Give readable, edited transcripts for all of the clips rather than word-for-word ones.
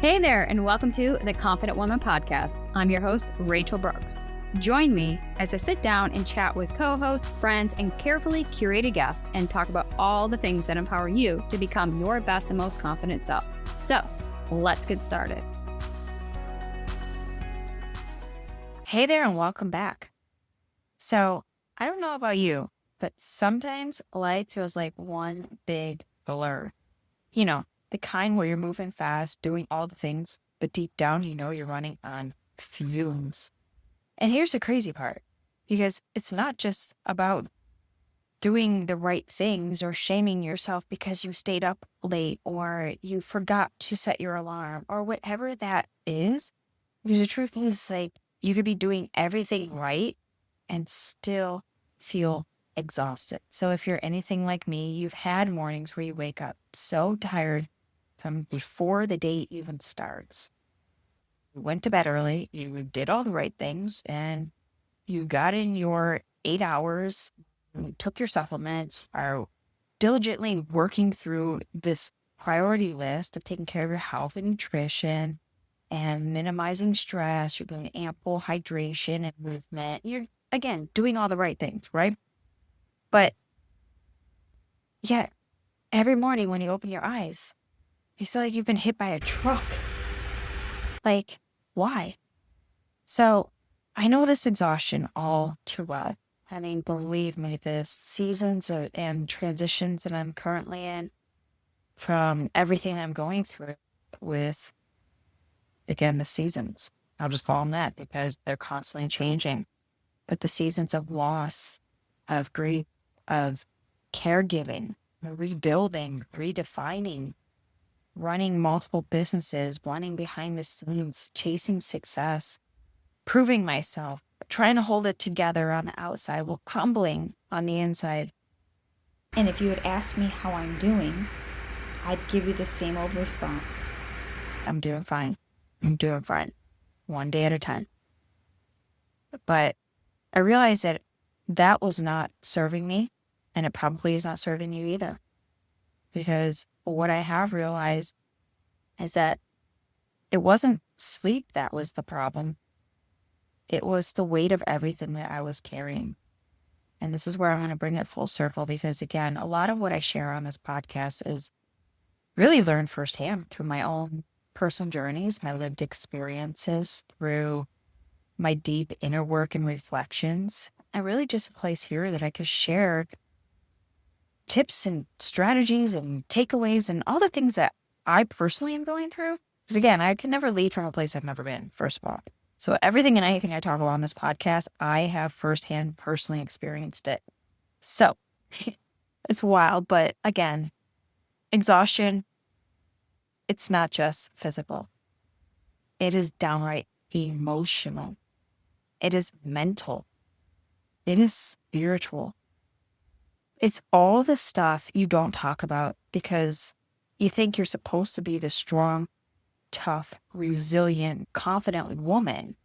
Hey there, and welcome to the Confident Woman Podcast. I'm your host, Rachel Brooks. Join me as I sit down and chat with co-hosts, friends, and carefully curated guests and talk about all the things that empower you to become your best and most confident self. So, let's get started. Hey there, and welcome back. So, I don't know about you, but sometimes life feels like one big blur. You know, the kind where you're moving fast, doing all the things, but deep down, you know you're running on fumes. And here's the crazy part, because it's not just about doing the right things or shaming yourself because you stayed up late or you forgot to set your alarm or whatever that is. Because the truth is, like, you could be doing everything right and still feel exhausted. So if you're anything like me, you've had mornings where you wake up so tired from before the day even starts. You went to bed early, you did all the right things, and you got in your 8 hours, you took your supplements, are diligently working through this priority list of taking care of your health and nutrition and minimizing stress. You're doing ample hydration and movement. You're, again, doing all the right things, right? But yeah, every morning when you open your eyes, you feel like you've been hit by a truck. Like, why? So I know this exhaustion all too well. I mean, believe me, the seasons and transitions that I'm currently in from everything I'm going through with, again, the seasons. I'll just call them that because they're constantly changing. But the seasons of loss, of grief, of caregiving, rebuilding, redefining, running multiple businesses, running behind the scenes, chasing success, proving myself, trying to hold it together on the outside while crumbling on the inside. And if you had asked me how I'm doing, I'd give you the same old response. I'm doing fine. I'm doing fine. One day at a time. But I realized that that was not serving me, and it probably is not serving you either. Because what I have realized is that it wasn't sleep that was the problem. It was the weight of everything that I was carrying. And this is where I want to bring it full circle because, again, a lot of what I share on this podcast is really learned firsthand through my own personal journeys, my lived experiences, through my deep inner work and reflections, and really just a place here that I could share tips and strategies and takeaways and all the things that I personally am going through. Because again, I can never lead from a place I've never been, first of all. So everything and anything I talk about on this podcast, I have firsthand personally experienced it. So it's wild, but again, exhaustion, it's not just physical. It is downright emotional. It is mental. It is spiritual. It's all the stuff you don't talk about because you think you're supposed to be the strong, tough, resilient, confident woman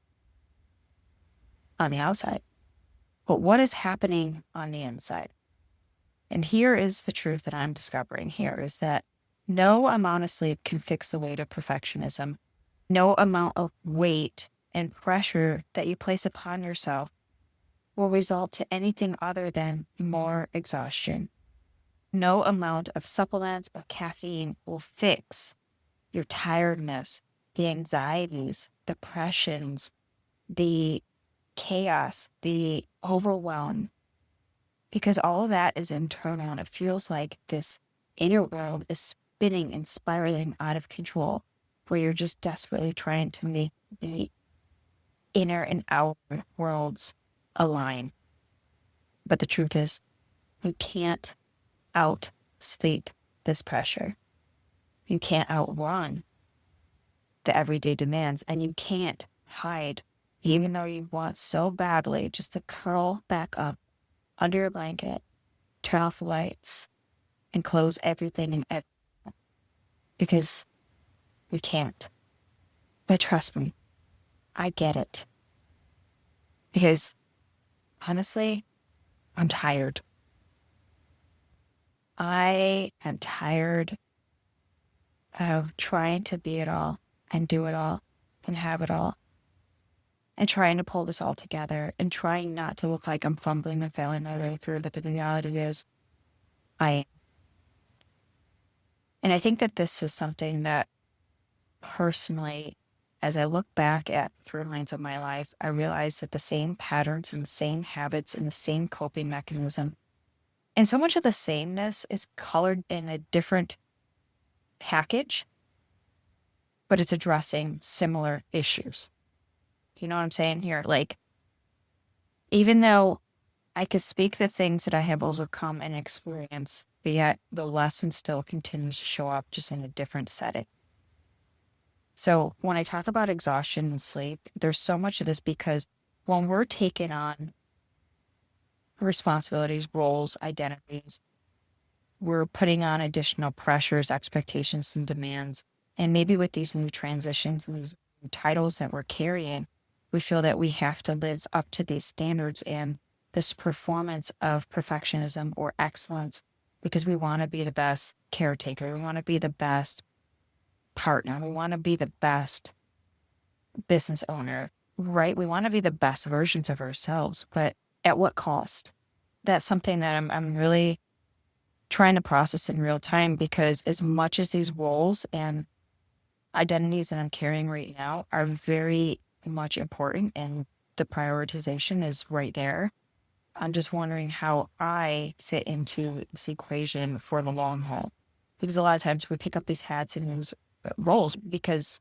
on the outside. But what is happening on the inside? And here is the truth that I'm discovering here is that no amount of sleep can fix the weight of perfectionism. No amount of weight and pressure that you place upon yourself will result to anything other than more exhaustion. No amount of supplements or caffeine will fix your tiredness, the anxieties, depressions, the chaos, the overwhelm, because all of that is internal and it feels like this inner world is spinning and spiraling out of control where you're just desperately trying to make the inner and outer worlds align. But the truth is, you can't out-sleep this pressure. You can't outrun the everyday demands, and you can't hide, even though you want so badly just to curl back up under your blanket, turn off the lights, and close everything and everything. Because we can't. But trust me, I get it. Because honestly, I'm tired. I am tired of trying to be it all and do it all and have it all, and trying to pull this all together and trying not to look like I'm fumbling and failing my way through, but the reality is I am. And I think that this is something that personally, as I look back at through lines of my life, I realize that the same patterns and the same habits and the same coping mechanism and so much of the sameness is colored in a different package, but it's addressing similar issues. You know what I'm saying here? Like, even though I could speak the things that I have overcome and experienced, but yet the lesson still continues to show up just in a different setting. So when I talk about exhaustion and sleep, there's so much of this because when we're taking on responsibilities, roles, identities, we're putting on additional pressures, expectations, and demands. And maybe with these new transitions and these new titles that we're carrying, we feel that we have to live up to these standards and this performance of perfectionism or excellence because we want to be the best caretaker. We want to be the best partner. We want to be the best business owner, right? We want to be the best versions of ourselves, but at what cost? That's something that I'm really trying to process in real time because as much as these roles and identities that I'm carrying right now are very much important and the prioritization is right there, I'm just wondering how I fit into this equation for the long haul. Because a lot of times we pick up these hats and these roles because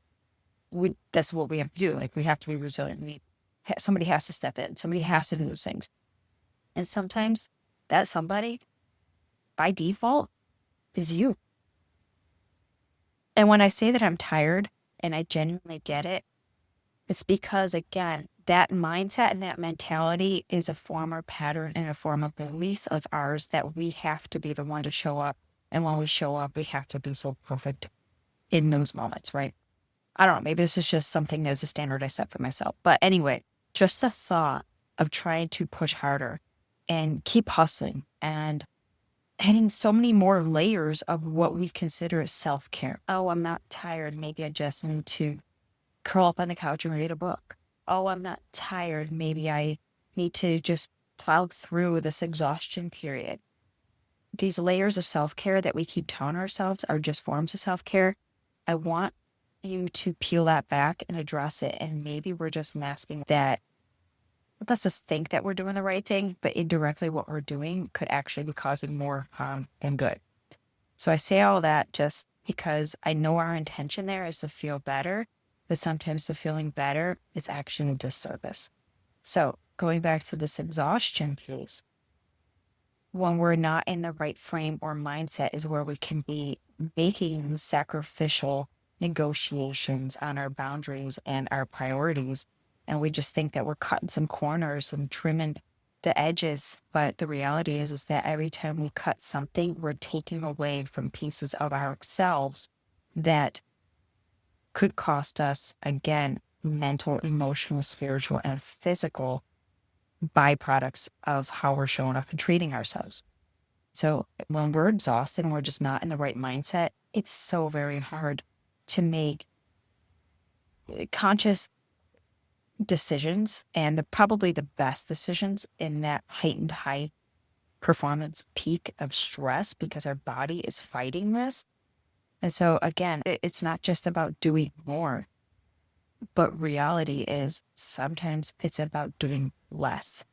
that's what we have to do. Like we have to be resilient. Somebody has to step in. Somebody has to do those things. And sometimes that somebody by default is you. And when I say that I'm tired and I genuinely get it, it's because, again, that mindset and that mentality is a former pattern and a form of belief of ours that we have to be the one to show up. And when we show up, we have to be so perfect in those moments, right? I don't know. Maybe this is just something as a standard I set for myself. But anyway, just the thought of trying to push harder and keep hustling and adding so many more layers of what we consider as self-care. Oh, I'm not tired. Maybe I just need to curl up on the couch and read a book. Oh, I'm not tired. Maybe I need to just plow through this exhaustion period. These layers of self-care that we keep telling ourselves are just forms of self-care. I want you to peel that back and address it. And maybe we're just masking that. Let's just think that we're doing the right thing, but indirectly what we're doing could actually be causing more harm than good. So I say all that just because I know our intention there is to feel better, but sometimes the feeling better is actually a disservice. So going back to this exhaustion piece, when we're not in the right frame or mindset is where we can be making sacrificial negotiations on our boundaries and our priorities. And we just think that we're cutting some corners and trimming the edges. But the reality is that every time we cut something, we're taking away from pieces of ourselves that could cost us, again, mental, emotional, spiritual, and physical byproducts of how we're showing up and treating ourselves. So when we're exhausted and we're just not in the right mindset, it's so very hard to make conscious decisions and probably the best decisions in that heightened high performance peak of stress because our body is fighting this. And so again, it's not just about doing more, but reality is sometimes it's about doing less.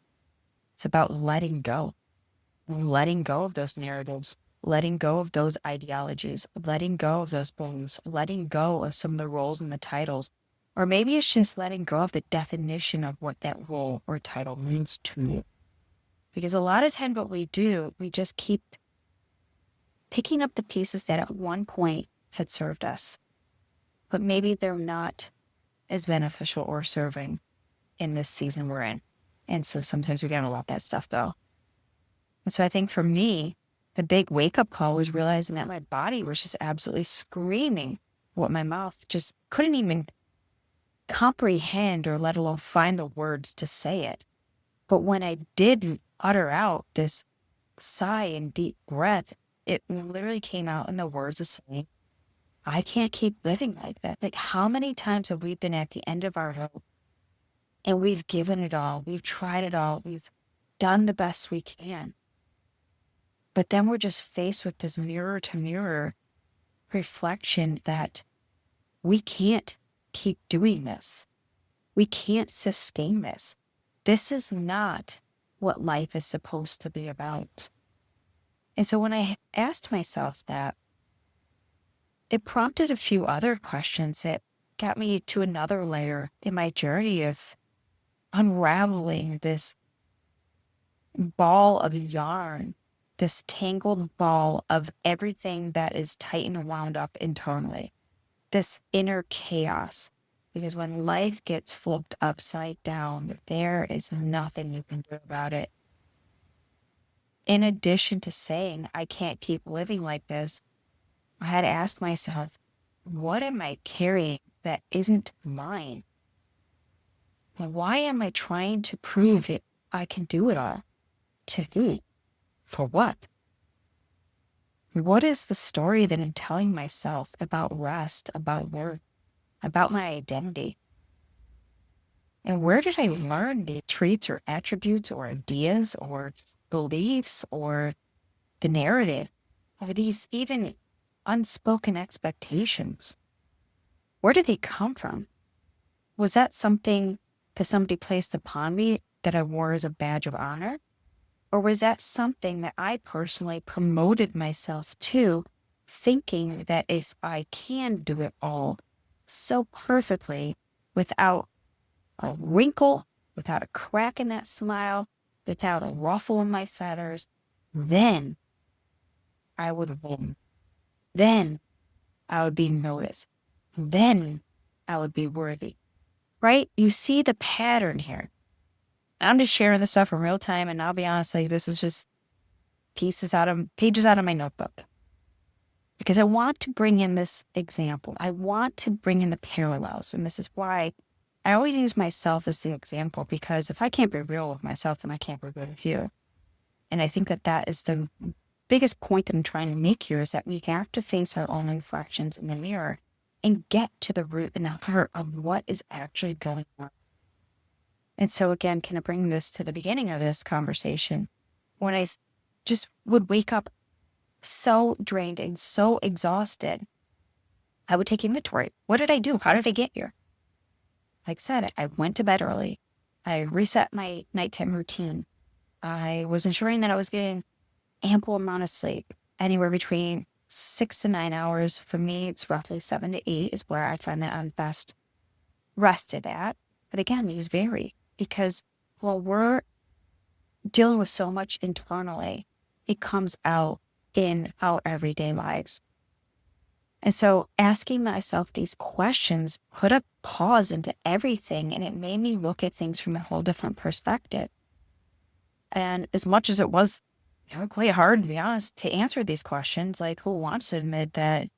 It's about letting go of those narratives, letting go of those ideologies, letting go of those beliefs, letting go of some of the roles and the titles. Or maybe it's just letting go of the definition of what that role or title means to you. Because a lot of times what we do, we just keep picking up the pieces that at one point had served us, but maybe they're not as beneficial or serving in this season we're in. And so sometimes we gotta let that stuff go. And so I think for me, the big wake-up call was realizing that my body was just absolutely screaming what my mouth just couldn't even comprehend or let alone find the words to say it. But when I did utter out this sigh and deep breath, it literally came out in the words of saying, I can't keep living like that. Like, how many times have we been at the end of our rope and we've given it all, we've tried it all, we've done the best we can, but then we're just faced with this mirror to mirror reflection that we can't keep doing this. We can't sustain this. This is not what life is supposed to be about. And so when I asked myself that, it prompted a few other questions that got me to another layer in my journey of unraveling this ball of yarn, this tangled ball of everything that is tight and wound up internally, this inner chaos. Because when life gets flipped upside down, there is nothing you can do about it. In addition to saying, I can't keep living like this, I had to ask myself, what am I carrying that isn't mine? And why am I trying to prove it? I can do it all. To who? For what? What is the story that I'm telling myself about rest, about work, about my identity? And where did I learn the traits or attributes or ideas or beliefs or the narrative or these even unspoken expectations? Where did they come from? Was that something that somebody placed upon me that I wore as a badge of honor? Or was that something that I personally promoted myself to, thinking that if I can do it all so perfectly without a wrinkle, without a crack in that smile, without a ruffle in my feathers, then I would win. Then I would be noticed. Then I would be worthy. Right? You see the pattern here. I'm just sharing this stuff in real time, and I'll be honest, like, this is just pages out of my notebook. Because I want to bring in this example. I want to bring in the parallels. And this is why I always use myself as the example, because if I can't be real with myself, then I can't be real with you. And I think that that is the biggest point that I'm trying to make here, is that we have to face our own reflections in the mirror and get to the root and the heart of what is actually going on. And so again, can I bring this to the beginning of this conversation? When I just would wake up so drained and so exhausted, I would take inventory. What did I do? How did I get here? Like I said, I went to bed early. I reset my nighttime routine. I was ensuring that I was getting ample amount of sleep, anywhere between 6 to 9 hours. For me, it's roughly 7 to 8 is where I find that I'm best rested at. But again, these vary because while we're dealing with so much internally, it comes out in our everyday lives. And so asking myself these questions put a pause into everything, and it made me look at things from a whole different perspective. And as much as it was quite hard, to be honest, to answer these questions, like, who wants to admit that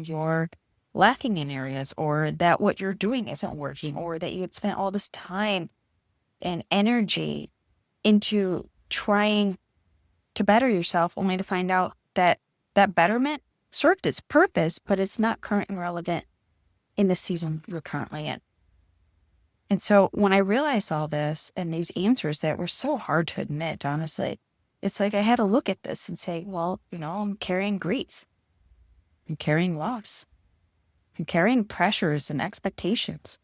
you're lacking in areas, or that what you're doing isn't working, or that you had spent all this time and energy into trying to better yourself, only to find out that that betterment served its purpose, but it's not current and relevant in the season you're currently in. And so when I realized all this and these answers that were so hard to admit, honestly, it's like I had to look at this and say, well, I'm carrying grief. I'm carrying loss. I'm carrying pressures and expectations.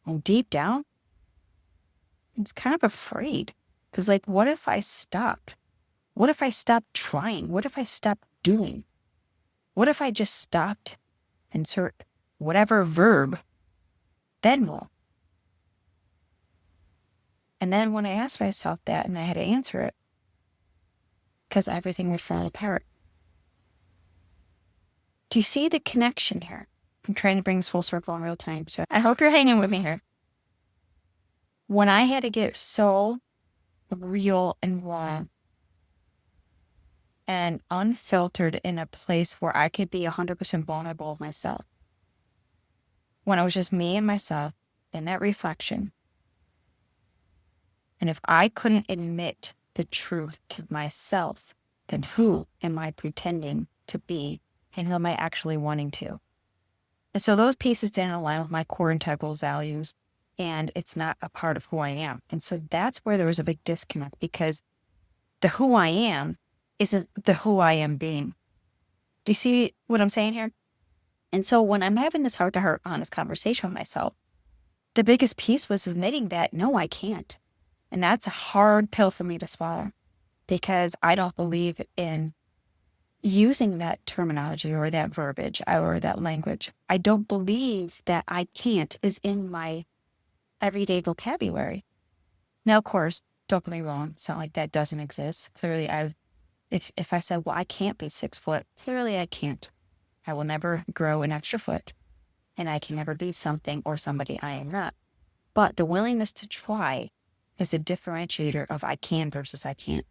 And deep down, I'm just kind of afraid. Because, like, what if I stopped? What if I stopped trying? What if I stopped doing? What if I just stopped, insert whatever verb, then what? And then when I asked myself that and I had to answer it, because everything would fall apart. Do you see the connection here? I'm trying to bring this full circle in real time, so I hope you're hanging with me here. When I had to get so real and raw and unfiltered in a place where I could be 100% vulnerable with myself, when it was just me and myself in that reflection, and if I couldn't admit the truth to myself, then who am I pretending to be, and who am I actually wanting to? And so those pieces didn't align with my core integral values, and it's not a part of who I am. And so that's where there was a big disconnect, because the who I am isn't the who I am being. Do you see what I'm saying here? And so when I'm having this heart to heart, honest conversation with myself, the biggest piece was admitting that no, I can't. And that's a hard pill for me to swallow, because I don't believe in using that terminology or that verbiage or that language. I don't believe that I can't is in my everyday vocabulary. Now, of course, don't get me wrong. It's not like that doesn't exist. Clearly, if I said, well, I can't be 6 foot, clearly I can't. I will never grow an extra foot, and I can never be something or somebody I am not. But the willingness to try is a differentiator of I can versus I can't.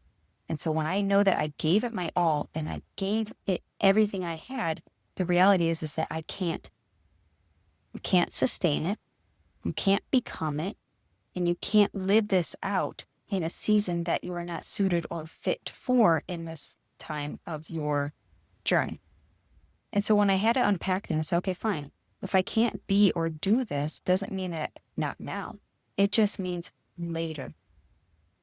And so when I know that I gave it my all and I gave it everything I had, the reality is that I can't. You can't sustain it. You can't become it. And you can't live this out in a season that you are not suited or fit for in this time of your journey. And so when I had to unpack them and say, okay, fine. If I can't be or do this, doesn't mean that not now. It just means later.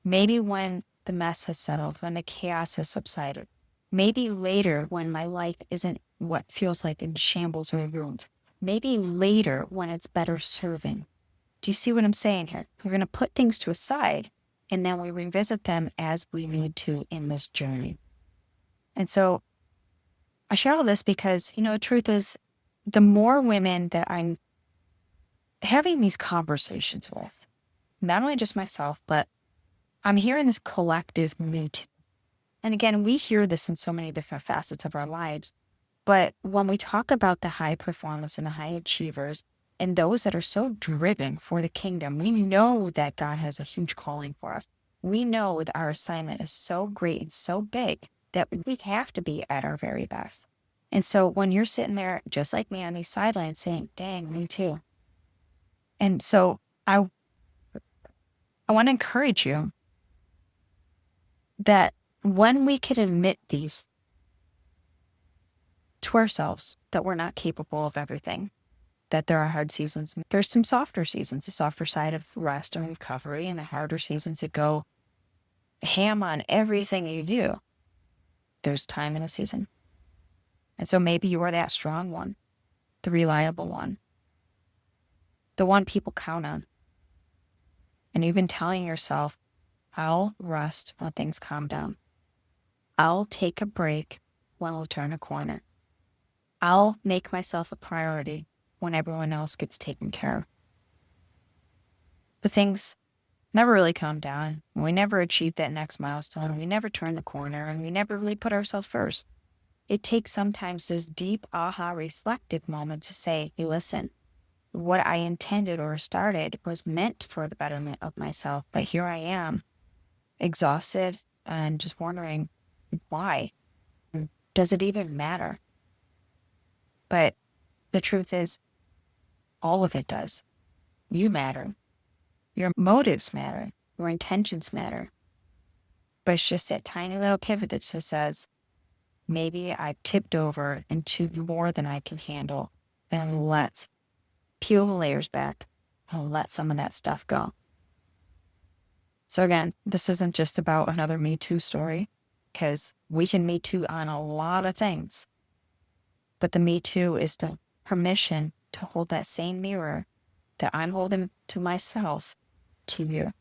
Maybe when the mess has settled, when the chaos has subsided. Maybe later when my life isn't what feels like in shambles or ruins. Maybe later when it's better serving. Do you see what I'm saying here? We're going to put things to a side, and then we revisit them as we need to in this journey. And so I share all this because, the truth is, the more women that I'm having these conversations with, not only just myself, but I'm hearing this collective me too. And again, we hear this in so many different facets of our lives. But when we talk about the high performers and the high achievers and those that are so driven for the kingdom, we know that God has a huge calling for us. We know that our assignment is so great and so big that we have to be at our very best. And so when you're sitting there, just like me on these sidelines saying, dang, me too. And so I want to encourage you that when we can admit these to ourselves, that we're not capable of everything, that there are hard seasons. There's some softer seasons, the softer side of rest and recovery, and the harder seasons that go ham on everything you do. There's time in a season. And so maybe you are that strong one, the reliable one, the one people count on. And you've been telling yourself, I'll rest when things calm down. I'll take a break when we'll turn a corner. I'll make myself a priority when everyone else gets taken care of. But things never really calm down. We never achieve that next milestone. We never turn the corner, and we never really put ourselves first. It takes sometimes this deep aha reflective moment to say, hey, listen, what I intended or started was meant for the betterment of myself. But here I am, exhausted and just wondering why. Does it even matter? But the truth is, all of it does. You matter. Your motives matter. Your intentions matter. But it's just that tiny little pivot that just says, maybe I've tipped over into more than I can handle, and let's peel the layers back and let some of that stuff go. So again, this isn't just about another Me Too story, because we can Me Too on a lot of things. But the Me Too is the permission to hold that same mirror that I'm holding to myself to you.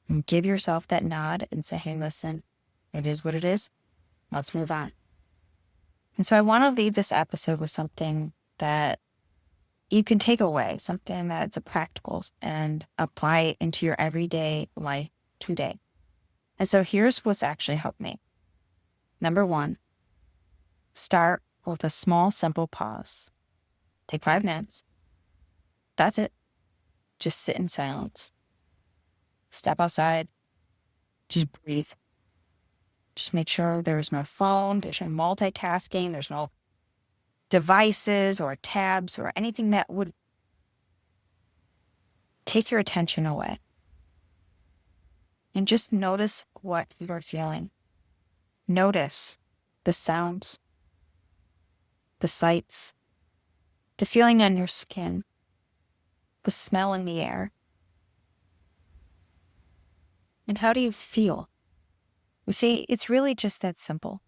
And give yourself that nod and say, hey, listen, it is what it is. Let's move on. And so I want to leave this episode with something that you can take away, something that's a practical and apply it into your everyday life today. And so here's what's actually helped me. Number 1, start with a small, simple pause. Take 5 minutes. That's it. Just sit in silence. Step outside. Just breathe. Just make sure there's no phone, there's no multitasking, there's no devices or tabs or anything that would take your attention away. And just notice what you're feeling. Notice the sounds, the sights, the feeling on your skin, the smell in the air. And how do you feel? You see, it's really just that simple.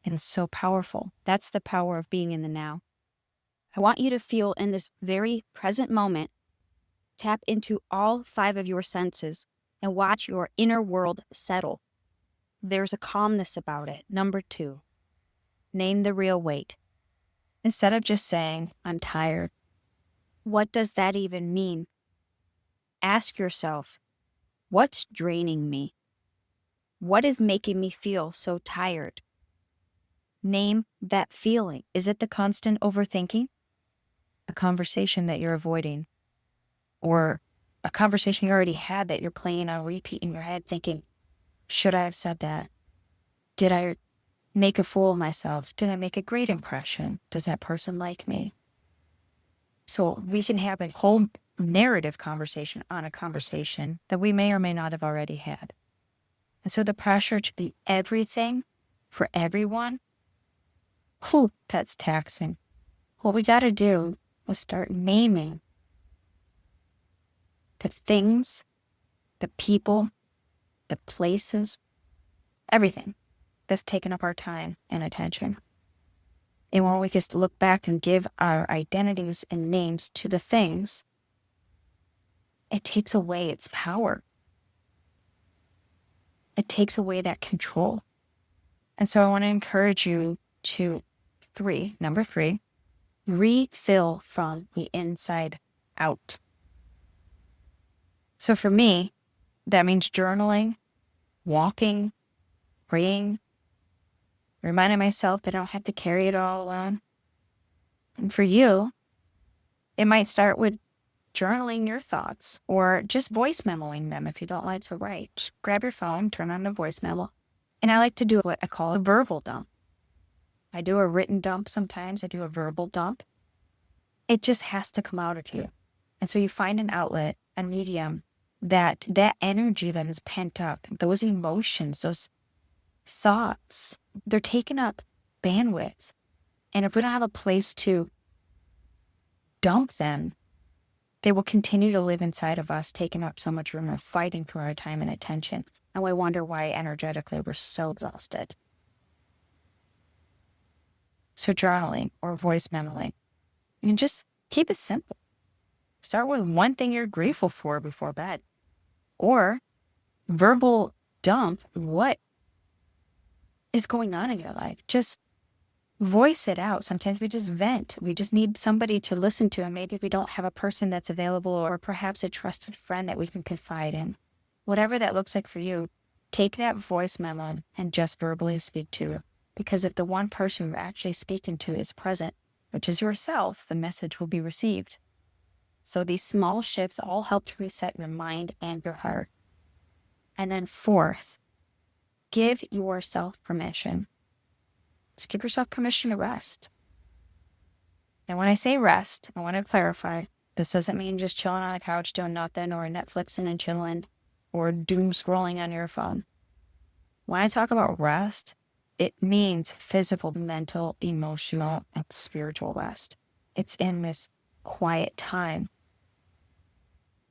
And it's so powerful. That's the power of being in the now. I want you to feel in this very present moment, tap into all 5 of your senses and watch your inner world settle. There's a calmness about it. Number 2, name the real weight. Instead of just saying, I'm tired, what does that even mean? Ask yourself, what's draining me? What is making me feel so tired? Name that feeling. Is it the constant overthinking? A conversation that you're avoiding? Or a conversation you already had that you're playing on repeat in your head thinking, should I have said that? Did I make a fool of myself? Did I make a great impression? Does that person like me? So we can have a whole narrative conversation on a conversation that we may or may not have already had. And so the pressure to be everything for everyone, that's taxing. What we got to do is start naming the things, the people, the places, everything that's taken up our time and attention. And when we just look back and give our identities and names to the things, it takes away its power. It takes away that control. And so I want to encourage you to number 3, refill from the inside out. So for me, that means journaling, walking, praying, reminding myself that I don't have to carry it all alone. And for you, it might start with journaling your thoughts or just voice memoing them if you don't like to write. Just grab your phone, turn on the voice memo. And I like to do what I call a verbal dump. I do a written dump sometimes. I do a verbal dump. It just has to come out of you. And so you find an outlet, a medium, that energy that is pent up, those emotions, those thoughts, they're taking up bandwidth. And if we don't have a place to dump them, they will continue to live inside of us, taking up so much room and fighting for our time and attention. And we wonder why energetically we're so exhausted. So journaling or voice memoing, you can just keep it simple. Start with one thing you're grateful for before bed. Or verbal dump what is going on in your life. Just voice it out. Sometimes we just vent. We just need somebody to listen to, and maybe we don't have a person that's available, or perhaps a trusted friend that we can confide in. Whatever that looks like for you, take that voice memo and just verbally speak to it. Because if the one person you're actually speaking to is present, which is yourself, the message will be received. So these small shifts all help to reset your mind and your heart. And then 4th, give yourself permission. Just give yourself permission to rest. And when I say rest, I want to clarify, this doesn't mean just chilling on the couch doing nothing, or Netflixing and chilling, or doom scrolling on your phone. When I talk about rest, it means physical, mental, emotional, and spiritual rest. It's in this quiet time.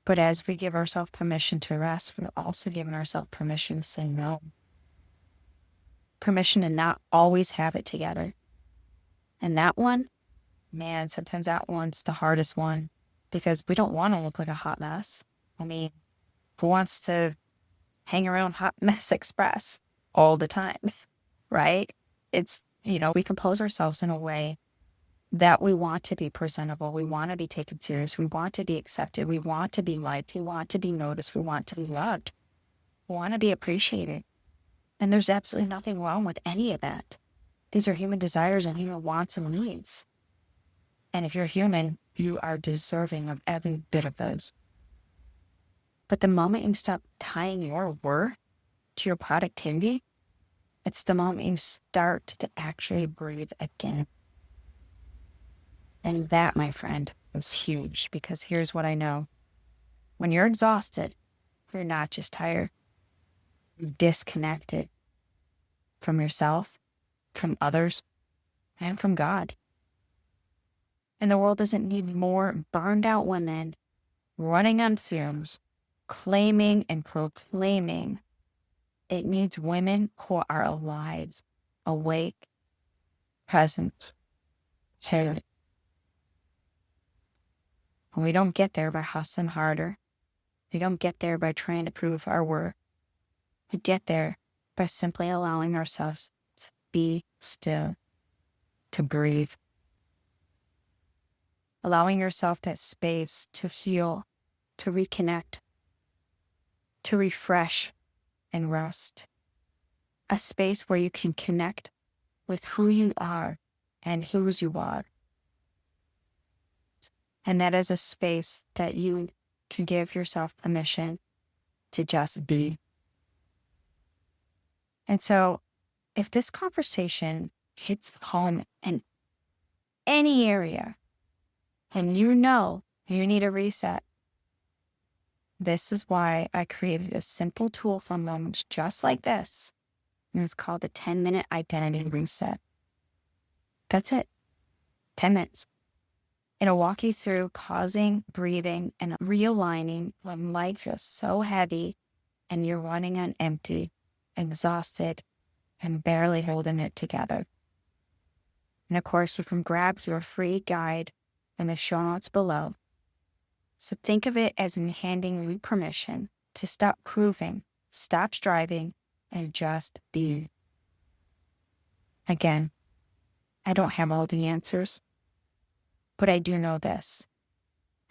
But as we give ourselves permission to rest, we're also giving ourselves permission to say no. Permission to not always have it together. And that one, man, sometimes that one's the hardest one, because we don't want to look like a hot mess. I mean, who wants to hang around Hot Mess Express all the time, right? It's, we compose ourselves in a way that we want to be presentable. We want to be taken serious. We want to be accepted. We want to be liked. We want to be noticed. We want to be loved. We want to be appreciated. And there's absolutely nothing wrong with any of that. These are human desires and human wants and needs. And if you're human, you are deserving of every bit of those. But the moment you stop tying your worth to your productivity, it's the moment you start to actually breathe again. And that, my friend, is huge, because here's what I know. When you're exhausted, you're not just tired. You're disconnected from yourself, from others, and from God. And the world doesn't need more burned out women running on fumes, claiming and proclaiming. It needs women who are alive, awake, present, caring. And we don't get there by hustling harder. We don't get there by trying to prove our worth. We get there by simply allowing ourselves to be still, to breathe. Allowing yourself that space to heal, to reconnect, to refresh and rest. A space where you can connect with who you are and whose you are. And that is a space that you can give yourself permission to just be. And so if this conversation hits home in any area and you know you need a reset, this is why I created a simple tool for moments just like this. And it's called the 10-minute identity reset. That's it. 10 minutes. It'll walk you through pausing, breathing, and realigning when life feels so heavy and you're running on empty, exhausted, and barely holding it together. And of course, you can grab your free guide in the show notes below. So think of it as me handing you permission to stop proving, stop striving, and just be. Again, I don't have all the answers, but I do know this.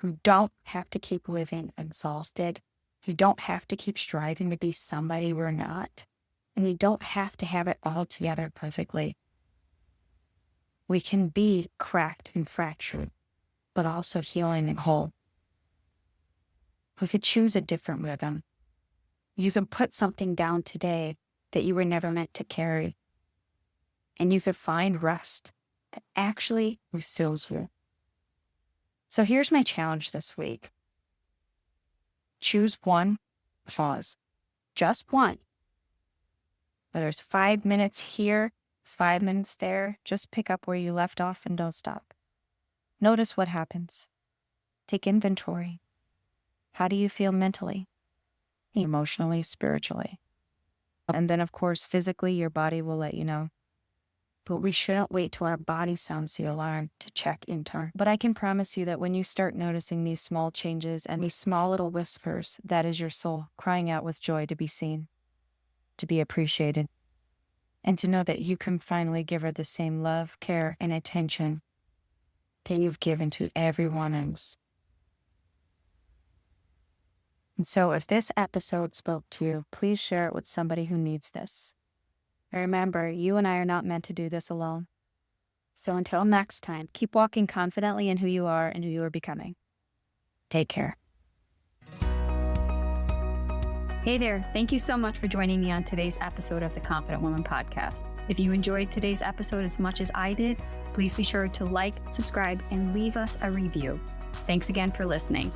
You don't have to keep living exhausted. You don't have to keep striving to be somebody we're not. And you don't have to have it all together perfectly. We can be cracked and fractured, but also healing and whole. We could choose a different rhythm. You can put something down today that you were never meant to carry. And you could find rest that actually refills you. So here's my challenge this week. Choose one pause. Just one. Whether it's 5 minutes here, 5 minutes there, just pick up where you left off and don't stop. Notice what happens. Take inventory. How do you feel mentally, emotionally, spiritually? And then, of course, physically, your body will let you know. But we shouldn't wait till our body sounds the alarm to check in turn. But I can promise you that when you start noticing these small changes and these small little whispers, that is your soul crying out with joy to be seen, to be appreciated, and to know that you can finally give her the same love, care, and attention that you've given to everyone else. And so if this episode spoke to you, please share it with somebody who needs this. And remember, you and I are not meant to do this alone. So until next time, keep walking confidently in who you are and who you are becoming. Take care. Hey there. Thank you so much for joining me on today's episode of the Confident Woman Podcast. If you enjoyed today's episode as much as I did, please be sure to like, subscribe, and leave us a review. Thanks again for listening.